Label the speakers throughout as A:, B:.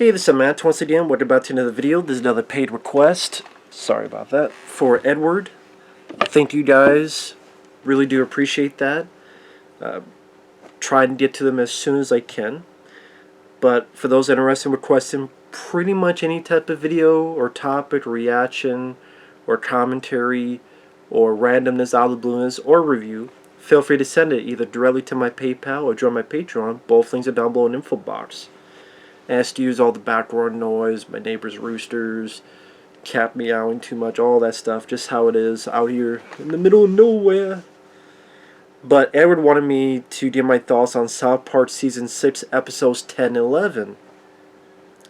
A: Hey, this is Matt once again. Welcome back to another video. This is another paid request. Sorry about that. For Edward. Thank you guys. Really do appreciate that. Try and get to them as soon as I can. But for those interested in requesting pretty much any type of video or topic, or reaction, or commentary, or randomness, out of the blueness, or review, feel free to send it either directly to my PayPal or join my Patreon. Both links are down below in the info box. Asked to use all the background noise, my neighbor's roosters, cat meowing too much, all that stuff, just how it is out here in the middle of nowhere. But Edward wanted me to give my thoughts on South Park Season 6, Episodes 10 and 11.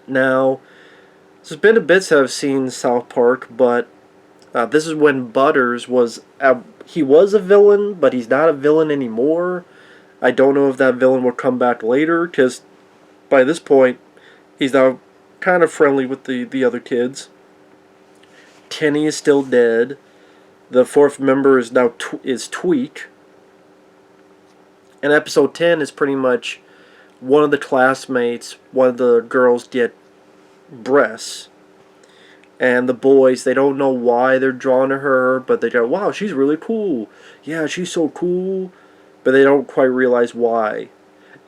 A: Now, it's been a bit since I've seen South Park, but this is when Butters was... he was a villain, but he's not a villain anymore. I don't know if that villain will come back later, because by this point, he's now kind of friendly with the other kids. Kenny is still dead. The fourth member is now Tweek. And episode 10 is pretty much one of the classmates, one of the girls get breasts. And the boys, they don't know why they're drawn to her, but they go, wow, she's really cool. Yeah, she's so cool. But they don't quite realize why.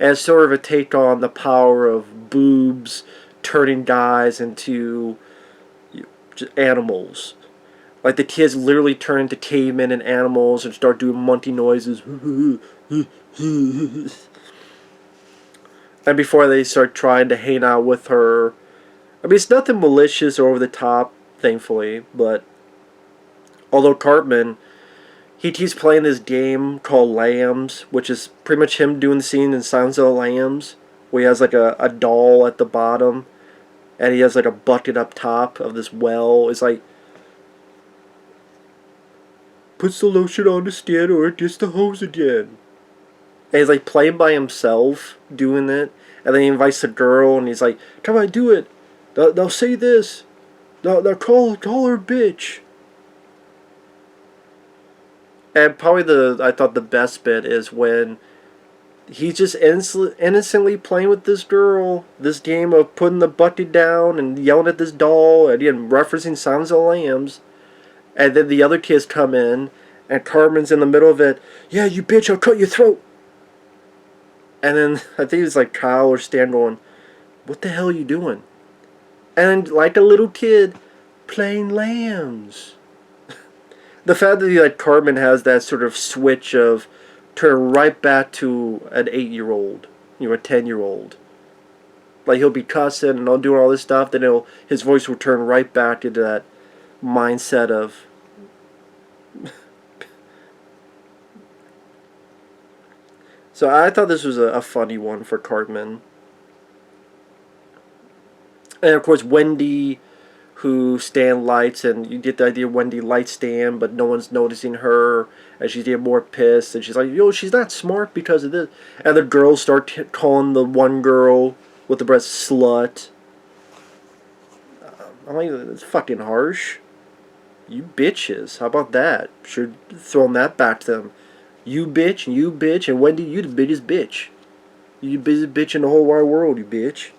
A: As sort of a take on the power of boobs turning guys into animals. Like the kids literally turn into cavemen and animals and start doing monkey noises. And before they start trying to hang out with her. I mean, it's nothing malicious or over the top, thankfully, but although Cartman, he keeps playing this game called Lambs, which is pretty much him doing the scene in Silence of the Lambs, where he has like a doll at the bottom, and he has like a bucket up top of this well. It's like, puts the lotion on the stand or it gets the hose again. And he's like playing by himself, doing it, and then he invites the girl, and he's like, come on, do it. They'll say this. They'll call her bitch. And probably I thought the best bit is when he's just innocently playing with this girl, this game of putting the bucket down and yelling at this doll, and again, referencing Silence of the Lambs, and then the other kids come in, and Cartman's in the middle of it, yeah, you bitch, I'll cut your throat. And then, I think it's like Kyle or Stan going, what the hell are you doing? And like a little kid, playing Lambs. The fact that like Cartman has that sort of switch of turn right back to an 8-year-old, a 10-year-old. Like he'll be cussing and all doing all this stuff, then his voice will turn right back into that mindset of So I thought this was a funny one for Cartman. And of course Wendy, who Stan lights, and you get the idea Wendy lights Stan, but no one's noticing her, and she's getting more pissed, and she's like, yo, she's not smart because of this. And the girls start calling the one girl with the breast slut. I'm like, it's fucking harsh. You bitches. How about that? Should throw that back to them. You bitch, and Wendy, you the biggest bitch. You the biggest bitch in the whole wide world, you bitch.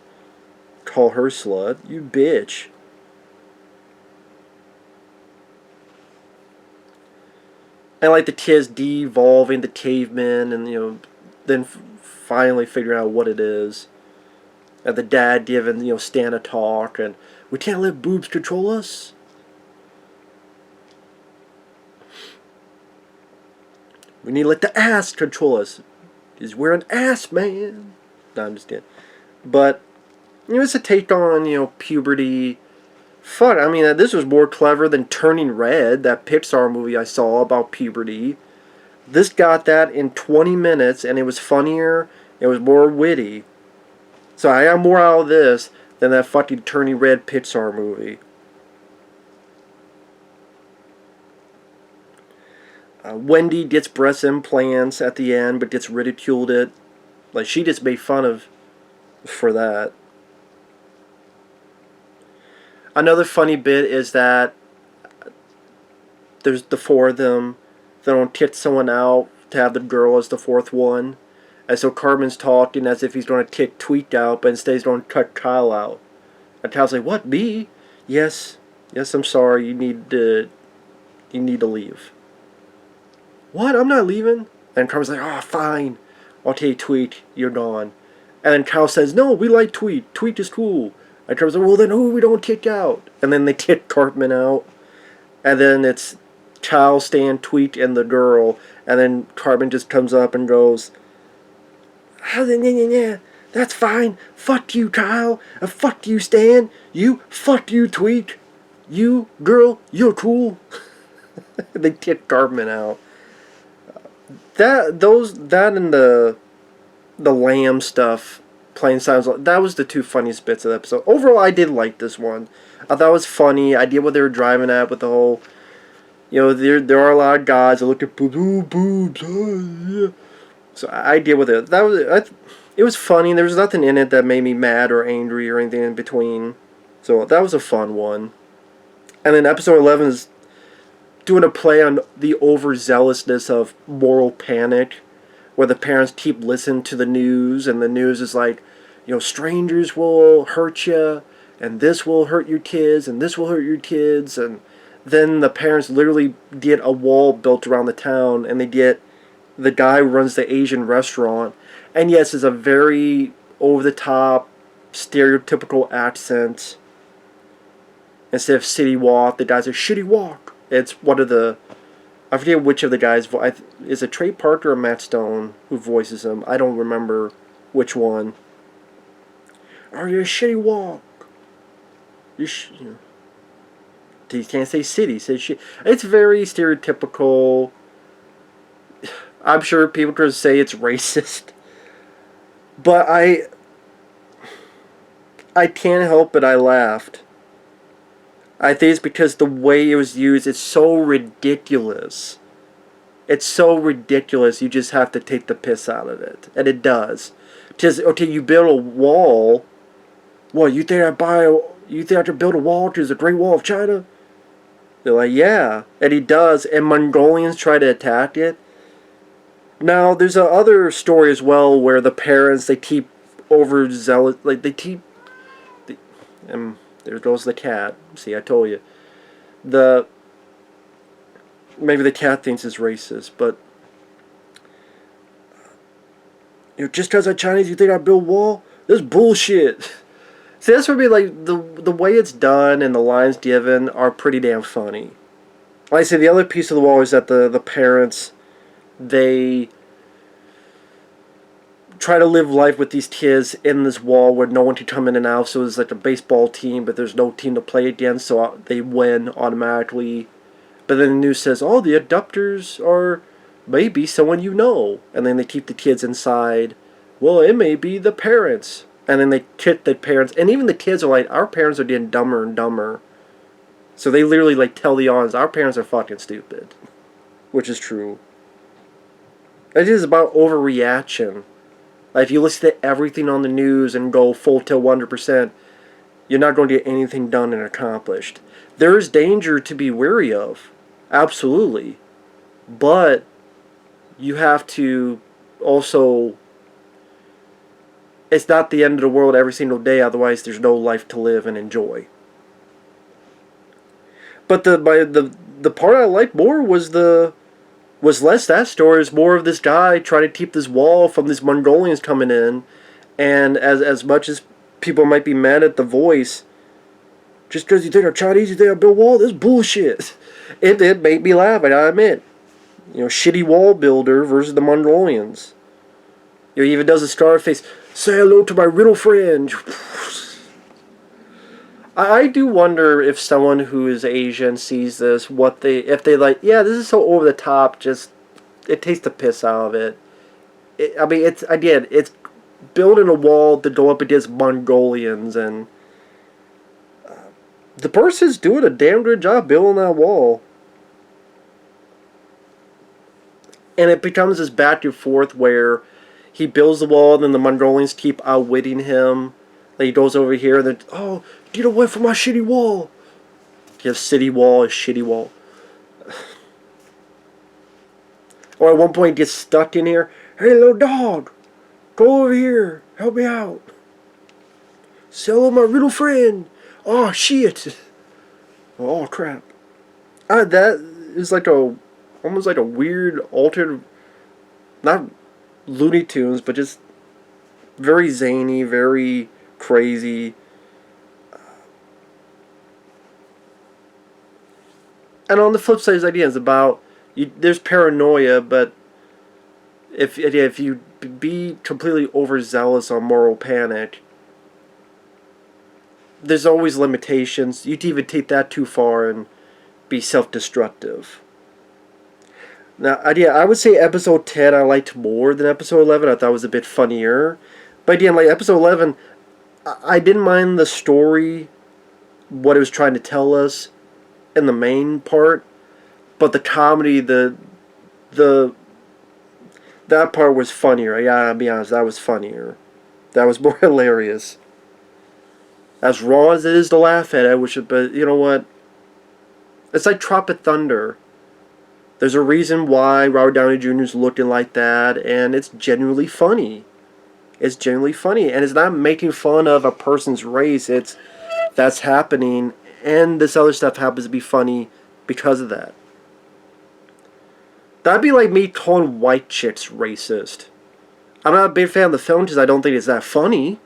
A: Call her slut. You bitch. And like the kids de-evolve into cavemen, and then finally figuring out what it is. And the dad giving Stan a talk, and we can't let boobs control us. We need to let the ass control us. Because we're an ass man. No, I'm just kidding. But it's a take on puberty. Fuck, I mean, this was more clever than Turning Red, that Pixar movie I saw about puberty. This got that in 20 minutes, and it was funnier, it was more witty. So I got more out of this than that fucking Turning Red Pixar movie. Wendy gets breast implants at the end, but gets ridiculed it. Like, she gets made fun of for that. Another funny bit is that there's the four of them. They don't kick someone out to have the girl as the fourth one. And so Cartman's talking as if he's going to kick Tweek out, but instead he's going to cut Kyle out. And Tao's like, what, me? Yes, yes, I'm sorry, you need to leave. What? I'm not leaving. And Carmen's like, oh, fine. I'll take Tweet. You're gone. And then Kyle says, no, we like Tweet. Tweet is cool. And Carmen's like, well, then who we don't kick out? And then they kick Cartman out. And then it's Kyle, Stan, Tweet, and the girl. And then Cartman just comes up and goes, that's fine. Fuck you, Kyle. Fuck you, Stan. Fuck you, Tweet. You, girl, you're cool. They kick Cartman out. That and the lamb stuff playing sounds like that was the two funniest bits of the episode. Overall, I did like this one. I thought it was funny. I get what they were driving at with the whole, there are a lot of guys that look at boobs, ooh, boobs, yeah. So I deal with it. It was funny. There was nothing in it that made me mad or angry or anything in between. So that was a fun one. And then episode 11 is doing a play on the overzealousness of moral panic, where the parents keep listening to the news, and the news is like, strangers will hurt you, and this will hurt your kids, and this will hurt your kids, and then the parents literally get a wall built around the town, and they get the guy who runs the Asian restaurant, and yes, it's a very over-the-top, stereotypical accent. Instead of City Walk, the guy's a Shitty Walk. It's one of the, I forget which of the guys, is it Trey Parker or Matt Stone who voices him? I don't remember which one. Are you a Shitty Walk? You can't say city, say shit. It's very stereotypical. I'm sure people could say it's racist. But I can't help it, I laughed. I think it's because the way it was used, it's so ridiculous. It's so ridiculous, you just have to take the piss out of it. And it does. Just, okay, you build a wall. What, you think I could build a wall to the Great Wall of China? They're like, yeah. And he does. And Mongolians try to attack it. Now, there's another story as well where the parents, they keep overzealous, like, there goes the cat. See, I told you. Maybe the cat thinks it's racist, but just because I'm Chinese, you think I build wall? This bullshit. See, that's for me, like, the way it's done and the lines given are pretty damn funny. Like I said, the other piece of the wall is that the parents, they try to live life with these kids in this wall where no one can come in and out. So it's like a baseball team, but there's no team to play against, so they win automatically. But then the news says, oh, the abductors are maybe someone you know. And then they keep the kids inside. Well, it may be the parents. And then they kick the parents. And even the kids are like, our parents are getting dumber and dumber. So they literally like tell the audience, our parents are fucking stupid. Which is true. It is about overreaction. Like, if you listen to everything on the news and go full tilt 100%, you're not going to get anything done and accomplished. There is danger to be wary of. Absolutely. But you have to also, it's not the end of the world every single day, otherwise there's no life to live and enjoy. But the part I liked more was less that story. It's more of this guy trying to keep this wall from these Mongolians coming in. And as much as people might be mad at the voice, just because you think I'm Chinese, you think I build wall? This is bullshit. It made me laugh, I gotta admit. Shitty wall builder versus the Mongolians. He even does a Scarface, say hello to my riddle friend. I do wonder if someone who is Asian sees this, if they like, yeah, this is so over the top, just, it takes the piss out of it. It's building a wall to go up against Mongolians, and the person's doing a damn good job building that wall. And it becomes this back and forth where he builds the wall, and then the Mongolians keep outwitting him. Like, he goes over here, and then, oh, get away from my shitty wall. You have city wall, a shitty wall. Or at one point, he gets stuck in here. Hey, little dog, go over here, help me out. Sell my little friend. Oh shit. Oh crap. That is like almost like a weird altered, not Looney Tunes, but just very zany, very crazy. And on the flip side, his idea is about there's paranoia, but if you be completely overzealous on moral panic, there's always limitations. You'd even take that too far and be self-destructive. Now, I would say episode 10 I liked more than episode 11. I thought it was a bit funnier. But again, like episode 11, I didn't mind the story, what it was trying to tell us in the main part. But the comedy, the that part was funnier. Yeah, I'll be honest, that was funnier. That was more hilarious. As raw as it is to laugh at, I wish it, but you know what? It's like Tropic Thunder. There's a reason why Robert Downey Jr. is looking like that, and it's genuinely funny. It's genuinely funny, and it's not making fun of a person's race. It's that's happening, and this other stuff happens to be funny because of that. That'd be like me calling white chicks racist. I'm not a big fan of the film because I don't think it's that funny,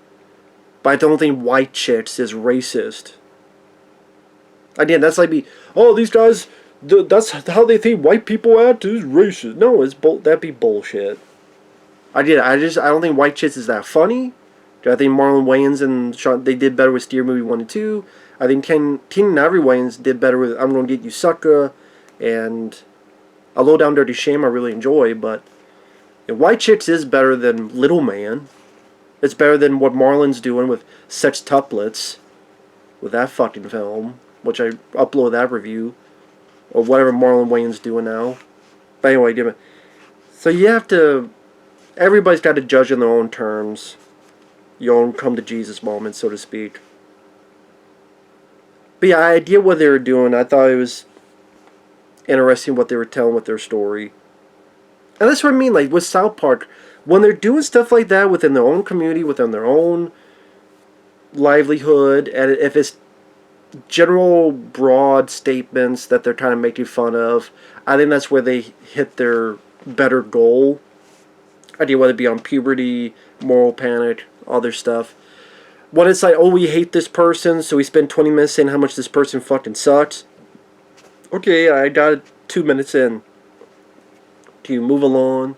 A: but I don't think white chicks is racist. Again, that's like me. Oh, these guys. That's how they think white people act is racist. No, that'd be bullshit. I don't think White Chicks is that funny. I think Marlon Wayans and Sean, they did better with Steer Movie 1 and 2. I think Keenan Ivory Wayans did better with I'm Gonna Get You Sucker and A Low Down Dirty Shame I really enjoy, but White Chicks is better than Little Man. It's better than what Marlon's doing with Sextuplets, with that fucking film, which I upload that review. Or whatever Marlon Wayans doing now. But anyway, so you have to. Everybody's got to judge in their own terms. Your own come to Jesus moment, so to speak. But yeah, I get what they were doing. I thought it was interesting what they were telling with their story. And that's what I mean, like with South Park, when they're doing stuff like that within their own community, within their own livelihood, and if it's general broad statements that they're kind of making fun of, I think that's where they hit their better goal. Idea whether it be on puberty, moral panic, other stuff. When it's like, oh, we hate this person, so we spend 20 minutes saying how much this person fucking sucks. Okay, I got it 2 minutes in. Do you move along?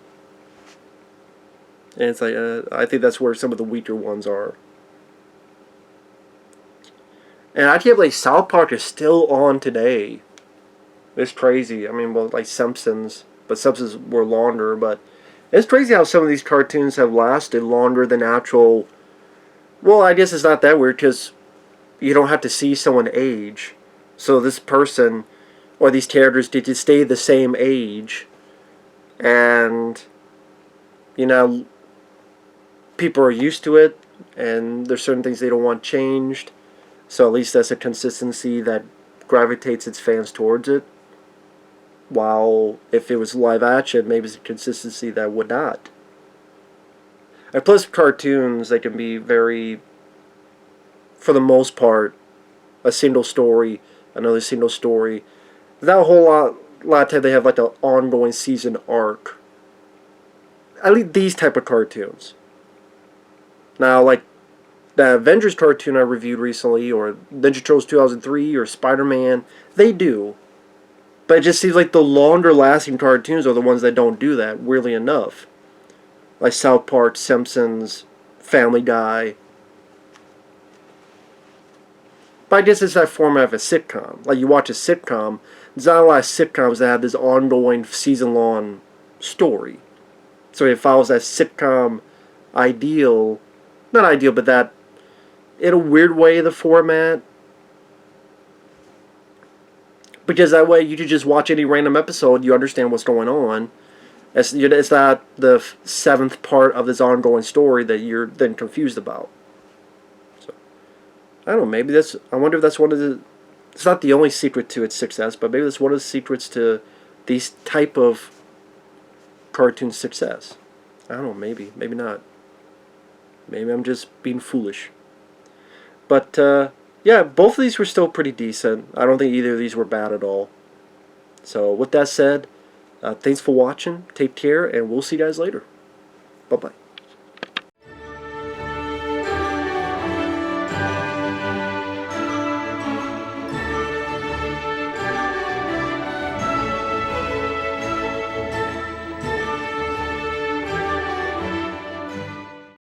A: And it's like, I think that's where some of the weaker ones are. And I can't believe South Park is still on today. It's crazy. I mean, well, like Simpsons. But Simpsons were longer. But it's crazy how some of these cartoons have lasted longer than actual... Well, I guess it's not that weird because you don't have to see someone age. So this person, or these characters, did just stay the same age. And, you know, people are used to it. And there's certain things they don't want changed. So at least that's a consistency that gravitates its fans towards it. While if it was live action, maybe it's a consistency that would not. And plus cartoons, they can be very, for the most part, a single story, another single story. Not a whole lot of time they have like an ongoing season arc. At least these type of cartoons. Now, like the Avengers cartoon I reviewed recently, or Ninja Turtles 2003, or Spider-Man, they do. But it just seems like the longer lasting cartoons are the ones that don't do that, weirdly enough. Like South Park, Simpsons, Family Guy. But I guess it's that format of a sitcom. Like you watch a sitcom, there's not a lot of sitcoms that have this ongoing season-long story. So it follows that sitcom ideal, not ideal, but that in a weird way, the format. Because that way you could just watch any random episode, you understand what's going on. It's not the seventh part of this ongoing story that you're then confused about. So, I don't know, maybe that's, I wonder if that's one of the, it's not the only secret to its success, but maybe that's one of the secrets to these type of cartoon success. I don't know, maybe not. Maybe I'm just being foolish. But yeah, both of these were still pretty decent. I don't think either of these were bad at all. So with that said, thanks for watching. Take care, and we'll see you guys later. Bye-bye.